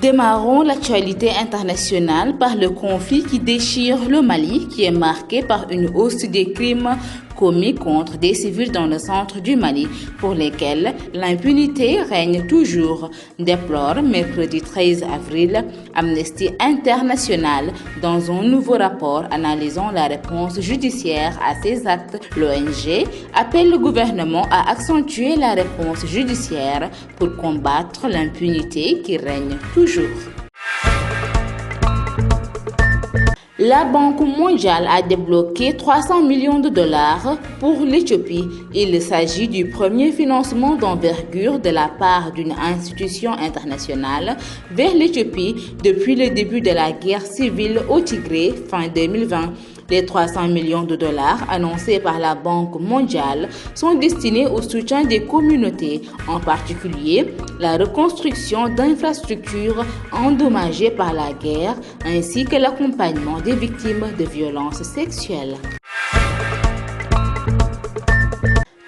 Démarrons l'actualité internationale par le conflit qui déchire le Mali, qui est marqué par une hausse des crimes commis contre des civils dans le centre du Mali, pour lesquels l'impunité règne toujours, déplore mercredi 13 avril Amnesty International dans un nouveau rapport analysant la réponse judiciaire à ces actes. L'ONG appelle le gouvernement à accentuer la réponse judiciaire pour combattre l'impunité qui règne toujours. La Banque mondiale a débloqué 300 millions de dollars pour l'Éthiopie. Il s'agit du premier financement d'envergure de la part d'une institution internationale vers l'Éthiopie depuis le début de la guerre civile au Tigré fin 2020. Les 300 millions de dollars annoncés par la Banque mondiale sont destinés au soutien des communautés, en particulier la reconstruction d'infrastructures endommagées par la guerre ainsi que l'accompagnement des victimes de violences sexuelles.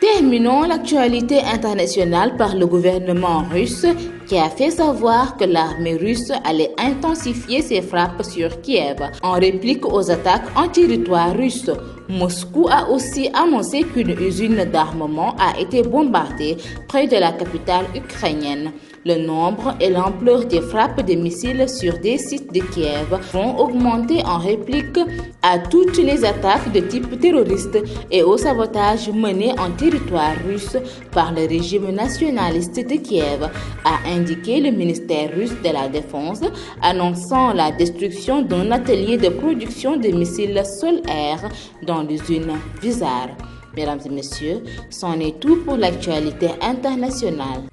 Terminons l'actualité internationale par le gouvernement russe qui a fait savoir que l'armée russe allait intensifier ses frappes sur Kiev en réplique aux attaques en territoire russe. Moscou a aussi annoncé qu'une usine d'armement a été bombardée près de la capitale ukrainienne. Le nombre et l'ampleur des frappes de missiles sur des sites de Kiev vont augmenter en réplique à toutes les attaques de type terroriste et au sabotage mené en territoire russe par le régime nationaliste de Kiev, a indiqué le ministère russe de la Défense, annonçant la destruction d'un atelier de production de missiles sol-air dans l'usine Vizar. Mesdames et messieurs, c'en est tout pour l'actualité internationale.